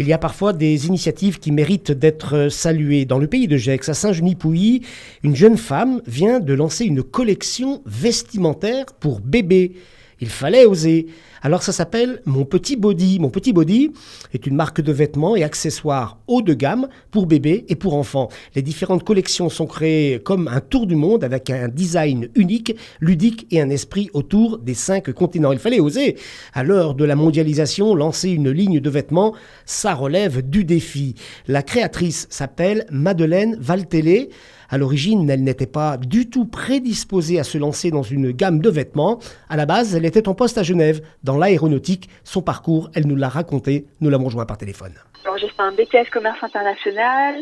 Il y a parfois des initiatives qui méritent d'être saluées. Dans le pays de Gex, à Saint-Genis-Pouilly, une jeune femme vient de lancer une collection vestimentaire pour bébés. Il fallait oser. Alors ça s'appelle Mon Petit Body. Mon Petit Body est une marque de vêtements et accessoires haut de gamme pour bébés et pour enfants. Les différentes collections sont créées comme un tour du monde avec un design unique, ludique et un esprit autour des 5 continents. Il fallait oser. À l'heure de la mondialisation, lancer une ligne de vêtements, ça relève du défi. La créatrice s'appelle Madeleine Valtélé. À l'origine, elle n'était pas du tout prédisposée à se lancer dans une gamme de vêtements. À la base, elle était en poste à Genève, dans l'aéronautique. Son parcours, elle nous l'a raconté. Nous l'avons joint par téléphone. Alors, j'ai fait un BTS commerce international.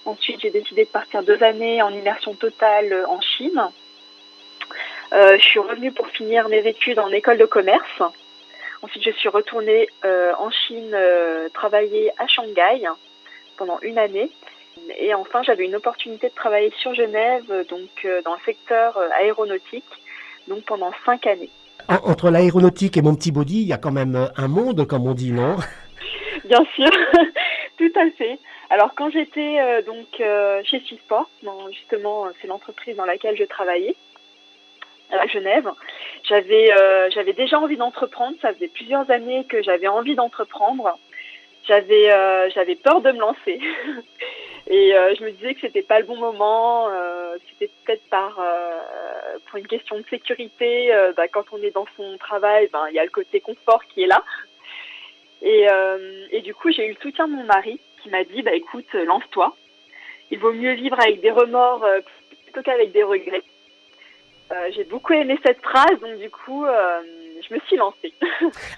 Ensuite, j'ai décidé de partir 2 années en immersion totale en Chine. Je suis revenue pour finir mes études en école de commerce. Ensuite, je suis retournée en Chine travailler à Shanghai pendant 1 année. Et enfin, j'avais une opportunité de travailler sur Genève, donc dans le secteur aéronautique, donc pendant 5 années. Entre l'aéronautique et Mon Petit Body, il y a quand même un monde, comme on dit, non? Bien sûr, tout à fait. Alors quand j'étais chez Swissport, justement c'est l'entreprise dans laquelle je travaillais à Genève, j'avais déjà envie d'entreprendre. Ça faisait plusieurs années que j'avais envie d'entreprendre. J'avais peur de me lancer. Et je me disais que c'était pas le bon moment, c'était peut-être pour une question de sécurité. Quand on est dans son travail, il y a le côté confort qui est là. Et du coup, j'ai eu le soutien de mon mari qui m'a dit écoute, lance-toi. Il vaut mieux vivre avec des remords plutôt qu'avec des regrets. J'ai beaucoup aimé cette phrase, donc du coup, je me suis lancée.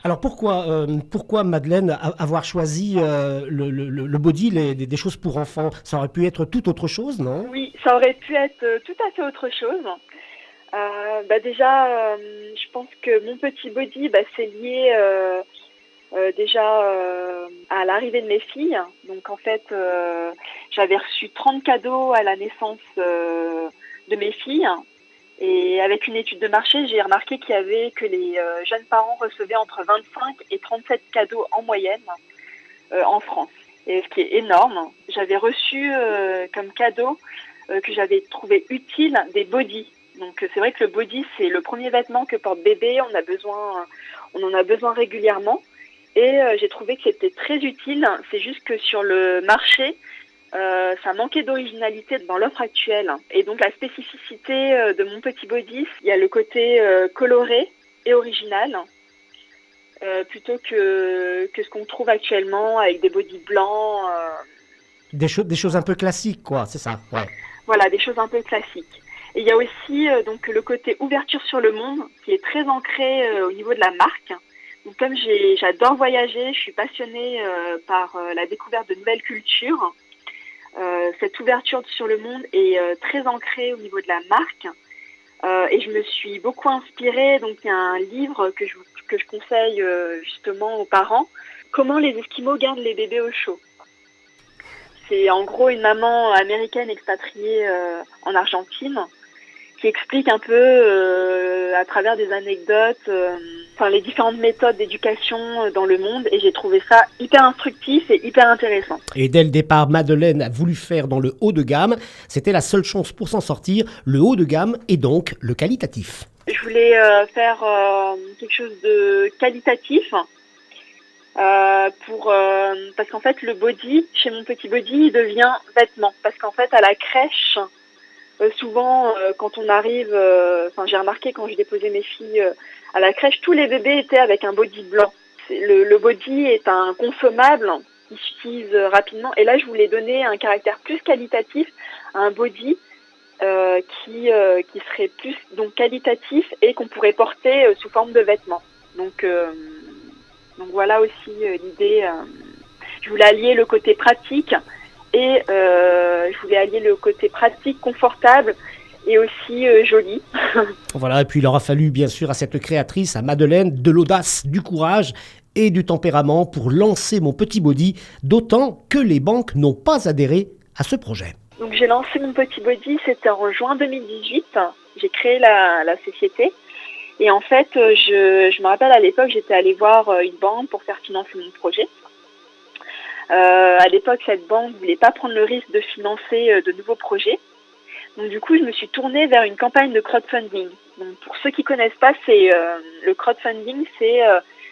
Alors pourquoi Madeleine, avoir choisi le body, des choses pour enfants? Ça aurait pu être tout autre chose, non? Oui, ça aurait pu être tout à fait autre chose. Déjà, je pense que Mon Petit Body, c'est lié à l'arrivée de mes filles. Donc en fait, j'avais reçu 30 cadeaux à la naissance de mes filles. Et avec une étude de marché, j'ai remarqué que les jeunes parents recevaient entre 25 et 37 cadeaux en moyenne en France. Et ce qui est énorme, j'avais reçu comme cadeau que j'avais trouvé utile des bodys. Donc c'est vrai que le body, c'est le premier vêtement que porte bébé, on en a besoin régulièrement. Et j'ai trouvé que c'était très utile. C'est juste que sur le marché, ça manquait d'originalité dans l'offre actuelle. Et donc la spécificité de Mon Petit Body, il y a le côté coloré et original, plutôt que ce qu'on trouve actuellement avec des bodys blancs. Des choses un peu classiques, quoi, c'est ça. Ouais. Voilà, des choses un peu classiques. Et il y a aussi donc le côté ouverture sur le monde qui est très ancré au niveau de la marque. Donc comme j'adore voyager, je suis passionnée par la découverte de nouvelles cultures. Cette ouverture sur le monde est très ancrée au niveau de la marque et je me suis beaucoup inspirée. Donc il y a un livre que je conseille justement aux parents, Comment les Esquimaux gardent les bébés au chaud. C'est en gros une maman américaine expatriée en Argentine qui explique un peu à travers des anecdotes les différentes méthodes d'éducation dans le monde, et j'ai trouvé ça hyper instructif et hyper intéressant. Et dès le départ, Madeleine a voulu faire dans le haut de gamme. C'était la seule chance pour s'en sortir, le haut de gamme et donc le qualitatif. Je voulais faire quelque chose de qualitatif parce qu'en fait le body, chez Mon Petit Body, il devient vêtement. Parce qu'en fait à la crèche, souvent quand on arrive, j'ai remarqué quand je déposais mes filles à la crèche, tous les bébés étaient avec un body blanc. Le body est un consommable qui s'utilise rapidement. Et là, je voulais donner un caractère plus qualitatif à un body qui serait plus donc qualitatif et qu'on pourrait porter sous forme de vêtements. Donc voilà aussi l'idée. Je voulais allier le côté pratique et je voulais allier le côté pratique, confortable et aussi joli. Voilà, et puis il aura fallu bien sûr à cette créatrice, à Madeleine, de l'audace, du courage et du tempérament pour lancer Mon Petit Body, d'autant que les banques n'ont pas adhéré à ce projet. Donc j'ai lancé Mon Petit Body, c'était en juin 2018. J'ai créé la société. Et en fait, je me rappelle à l'époque, j'étais allée voir une banque pour faire financer mon projet. À l'époque, cette banque voulait pas prendre le risque de financer de nouveaux projets. Donc du coup, je me suis tournée vers une campagne de crowdfunding. Donc pour ceux qui connaissent pas, c'est le crowdfunding, c'est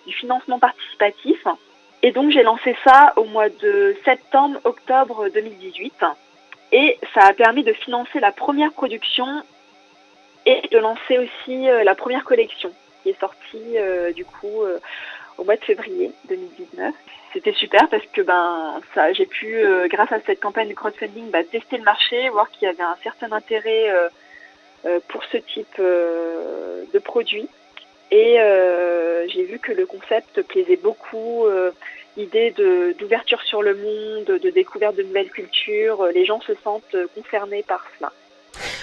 du financement participatif. Et donc j'ai lancé ça au mois de septembre-octobre 2018. Et ça a permis de financer la première production et de lancer aussi la première collection qui est sortie du coup au mois de février 2019. C'était super parce que j'ai pu, grâce à cette campagne de crowdfunding, tester le marché, voir qu'il y avait un certain intérêt pour ce type de produit. Et j'ai vu que le concept plaisait beaucoup, l'idée d'ouverture sur le monde, de découverte de nouvelles cultures. Les gens se sentent concernés par cela.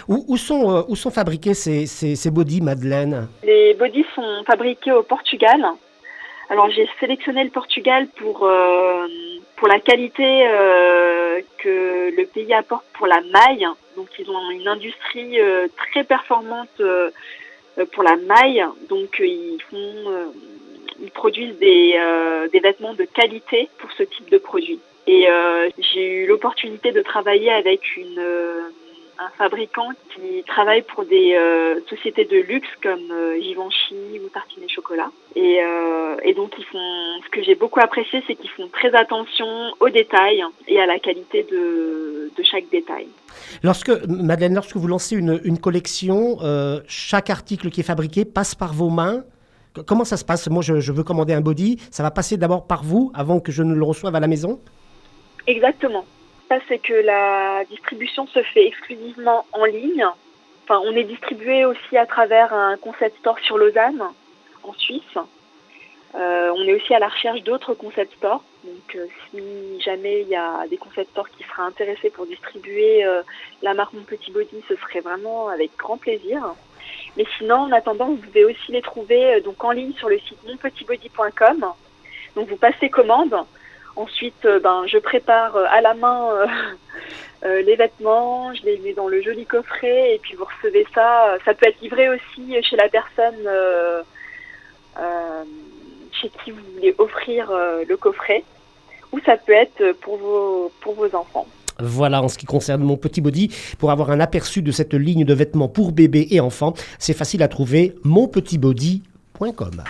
Où sont fabriqués ces bodys, Madeleine? Les bodys sont fabriqués au Portugal. Alors j'ai sélectionné le Portugal pour la qualité que le pays apporte pour la maille. Donc ils ont une industrie très performante pour la maille. Donc ils produisent des vêtements de qualité pour ce type de produit. Et j'ai eu l'opportunité de travailler avec un fabricant qui travaille pour des sociétés de luxe comme Givenchy ou Tartine Chocolat. Et donc ce que j'ai beaucoup apprécié, c'est qu'ils font très attention aux détails et à la qualité de chaque détail. Madeleine, lorsque vous lancez une collection, chaque article qui est fabriqué passe par vos mains. Comment ça se passe? Moi, je veux commander un body. Ça va passer d'abord par vous avant que je ne le reçoive à la maison? Exactement. Ça, c'est que la distribution se fait exclusivement en ligne. Enfin, on est distribué aussi à travers un concept store sur Lausanne, en Suisse. On est aussi à la recherche d'autres concept stores. Donc, si jamais il y a des concept stores qui seraient intéressés pour distribuer la marque Mon Petit Body, ce serait vraiment avec grand plaisir. Mais sinon, en attendant, vous pouvez aussi les trouver donc en ligne sur le site monpetitbody.com. Donc, vous passez commande. Ensuite, je prépare à la main les vêtements, je les mets dans le joli coffret et puis vous recevez ça. Ça peut être livré aussi chez la personne chez qui vous voulez offrir le coffret, ou ça peut être pour vos enfants. Voilà, en ce qui concerne Mon Petit Body, pour avoir un aperçu de cette ligne de vêtements pour bébés et enfants, c'est facile à trouver, monpetitbody.com.